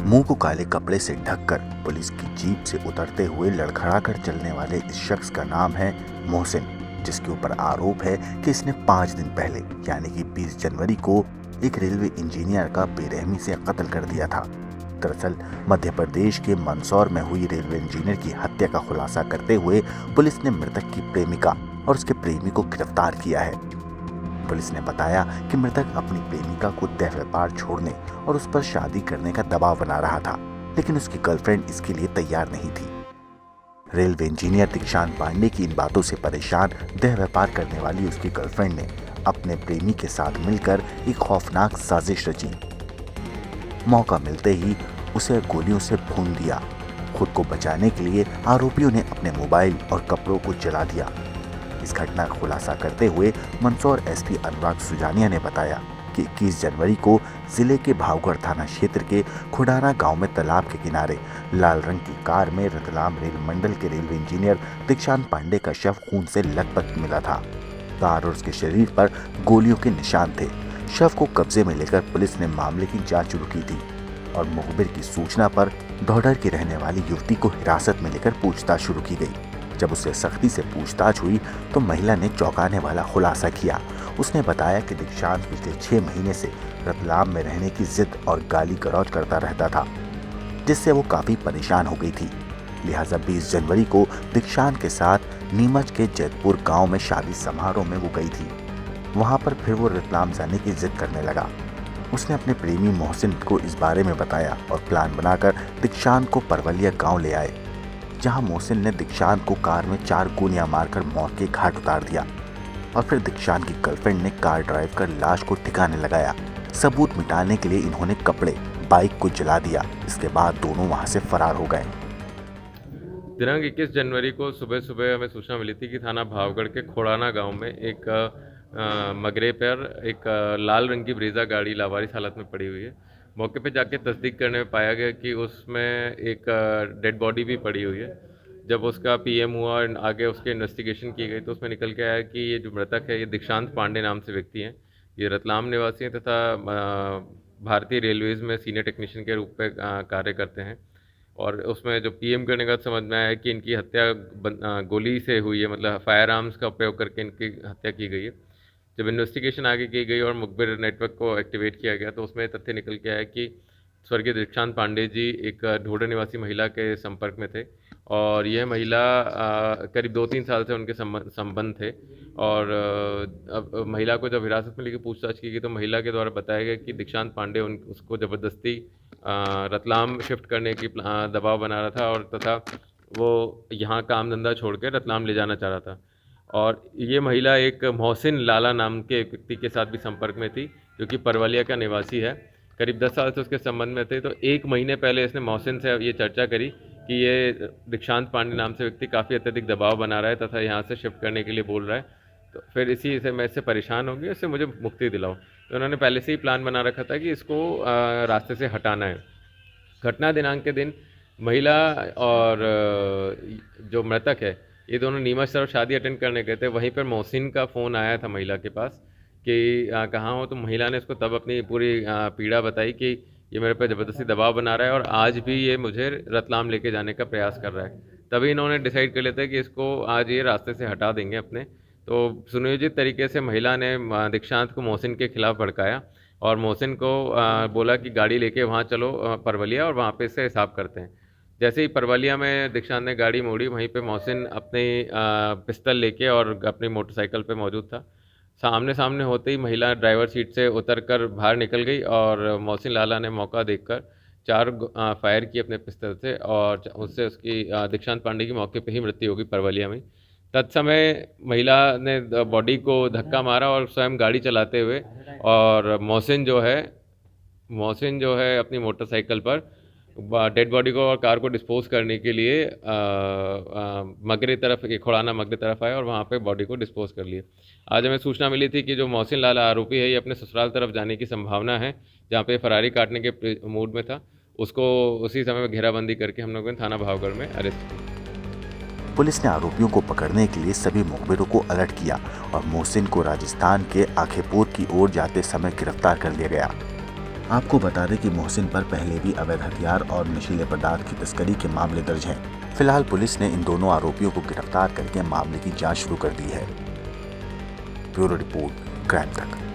मुंह को काले कपड़े से ढककर पुलिस की जीप से उतरते हुए लड़खड़ा कर चलने वाले इस शख्स का नाम है मोहसिन, जिसके ऊपर आरोप है कि इसने 5 दिन पहले यानी कि 20 जनवरी को एक रेलवे इंजीनियर का बेरहमी से कत्ल कर दिया था। दरअसल मध्य प्रदेश के मंदसौर में हुई रेलवे इंजीनियर की हत्या का खुलासा करते हुए पुलिस ने मृतक की प्रेमिका और उसके प्रेमी को गिरफ्तार किया है। पुलिस ने बताया कि मृतक अपनी प्रेमिका को देह व्यापार छोड़ने और उस पर शादी करने का दबाव बना रहा था, लेकिन उसकी गर्लफ्रेंड इसके लिए तैयार नहीं थी। रेलवे इंजीनियर दीक्षांत पांडे की इन बातों से परेशान देह व्यापार करने वाली उसकी गर्लफ्रेंड ने अपने प्रेमी के साथ मिलकर एक खौफनाक साजिश रची। मौका मिलते ही उसे गोलियों से भून दिया। खुद को बचाने के लिए आरोपियों ने अपने मोबाइल और कपड़ों को जला दिया। इस घटना का खुलासा करते हुए मंदसौर एसपी अनुराग सुजानिया ने बताया कि 21 जनवरी को जिले के भावगढ़ थाना क्षेत्र के खुडाना गांव में तालाब के किनारे लाल रंग की कार में रतलाम रेल मंडल के रेलवे इंजीनियर दीक्षांत पांडे का शव खून से लथपथ मिला था। कार और उसके शरीर पर गोलियों के निशान थे। शव को कब्जे में लेकर पुलिस ने मामले की जांच शुरू की थी और मुखबिर की सूचना पर ढोडर की रहने वाली युवती को हिरासत में लेकर पूछताछ शुरू की गई। जब उससे सख्ती से पूछताछ हुई तो महिला ने चौंकाने वाला खुलासा किया। उसने बताया कि दीक्षांत पिछले 6 महीने से रतलाम में रहने की जिद और गाली गलौज करता रहता था, जिससे वो काफी परेशान हो गई थी। लिहाजा 20 जनवरी को दीक्षांत के साथ नीमच के जैतपुर गांव में शादी समारोह में वो गई थी। वहां पर फिर वो रतलाम जाने की जिद करने लगा। उसने अपने प्रेमी मोहसिन को इस बारे में बताया और प्लान बनाकर दीक्षांत को परवलिया गांव ले आए, जहां मोहसिन ने दीक्षांत को कार में 4 गोलियां मारकर मौत के घाट उतार दिया और फिर दीक्षांत की गर्लफ्रेंड ने कार ड्राइव कर लाश को ठिकाने लगाया। सबूत मिटाने के लिए इन्होंने कपड़े, बाइक को जला दिया। इसके बाद दोनों वहां से फरार हो गए। दिनांक 21 जनवरी को सुबह सुबह हमें सूचना मिली थी कि थाना भावगढ़ के खोड़ाना गांव में एक मगरे पर एक लाल रंग की ब्रीजा गाड़ी लावारिस हालत में पड़ी हुई है। मौके पे जाके तस्दीक करने में पाया गया कि उसमें एक डेड बॉडी भी पड़ी हुई है। जब उसका पीएम हुआ और आगे उसके इन्वेस्टिगेशन की गई तो उसमें निकल के आया कि ये जो मृतक है ये दीक्षांत पांडे नाम से व्यक्ति हैं। ये रतलाम निवासी हैं तथा भारतीय रेलवेज़ में सीनियर टेक्नीशियन के रूप में कार्य करते हैं। और उसमें जो पीएम करने का समझ में आया कि इनकी हत्या गोली से हुई है, मतलब फायर आर्म्स का प्रयोग करके इनकी हत्या की गई है। जब इन्वेस्टिगेशन आगे की गई और मुखबिर नेटवर्क को एक्टिवेट किया गया तो उसमें तथ्य निकल के आया कि स्वर्गीय दीक्षांत पांडे जी एक ढोडर निवासी महिला के संपर्क में थे और यह महिला करीब 2-3 साल से उनके संबंध थे। और अब महिला को जब हिरासत में लेकर पूछताछ की गई तो महिला के द्वारा बताया गया कि दीक्षांत पांडे उसको ज़बरदस्ती रतलाम शिफ्ट करने की दबाव बना रहा था और तथा वो यहाँ काम धंधा छोड़ के रतलाम ले जाना चाह रहा था। और ये महिला एक मोहसिन लाला नाम के एक व्यक्ति के साथ भी संपर्क में थी, जो कि परवलिया का निवासी है। करीब 10 साल से उसके संबंध में थे। तो 1 महीने पहले इसने मोहसिन से ये चर्चा करी कि ये दीक्षांत पांडे नाम से व्यक्ति काफ़ी अत्यधिक दबाव बना रहा है तथा यहाँ से शिफ्ट करने के लिए बोल रहा है। तो फिर इसी से मैं इससे परेशान हो गया, इससे मुझे मुक्ति दिलाओ। तो उन्होंने पहले से ही प्लान बना रखा था कि इसको रास्ते से हटाना है। घटना दिनांक के दिन महिला और जो मृतक है ये दोनों नीमच तरफ शादी अटेंड करने गए थे। वहीं पर मोहसिन का फ़ोन आया था महिला के पास कि कहाँ हो। तो महिला ने उसको तब अपनी पूरी पीड़ा बताई कि ये मेरे पे ज़बरदस्ती दबाव बना रहा है और आज भी ये मुझे रतलाम लेके जाने का प्रयास कर रहा है। तभी इन्होंने डिसाइड कर लेते कि इसको आज ये रास्ते से हटा देंगे अपने। तो सुनियोजित तरीके से महिला ने दीक्षांत को मोहसिन के खिलाफ भड़काया और मोहसिन को बोला कि गाड़ी लेके वहाँ चलो परवलिया और वहाँ पे इससे हिसाब करते हैं। जैसे ही परवलिया में दीक्षांत ने गाड़ी मोड़ी वहीं पे मोहसिन अपनी पिस्तल लेके और अपनी मोटरसाइकिल पे मौजूद था। सामने सामने होते ही महिला ड्राइवर सीट से उतरकर बाहर निकल गई और मोहसिन लाला ने मौका देखकर 4 फायर किए अपने पिस्तल से और उससे उसकी दीक्षांत पांडे की मौके पे ही मृत्यु हो गई परवलिया में। तत्समय महिला ने बॉडी को धक्का मारा और स्वयं गाड़ी चलाते हुए और मोहसिन जो है अपनी मोटरसाइकिल पर डेड बॉडी को और कार को डिस्पोज करने के लिए मगरे तरफ खोड़ाना मगरे तरफ आए और वहाँ पे बॉडी को डिस्पोज कर लिए। आज हमें सूचना मिली थी कि जो मोहसिन लाला आरोपी है ये अपने ससुराल तरफ जाने की संभावना है, जहाँ पे फरारी काटने के मूड में था। उसको उसी समय में घेराबंदी करके हम लोगों ने थाना भावगढ़ में अरेस्ट किया। पुलिस ने आरोपियों को पकड़ने के लिए सभी मुखबिरों को अलर्ट किया और मोहसिन को राजस्थान के आखेपुर की ओर जाते समय गिरफ्तार कर लिया गया। आपको बता दें कि मोहसिन पर पहले भी अवैध हथियार और नशीले पदार्थ की तस्करी के मामले दर्ज हैं। फिलहाल पुलिस ने इन दोनों आरोपियों को गिरफ्तार करके मामले की जांच शुरू कर दी है। ब्यूरो रिपोर्ट, क्राइम तक।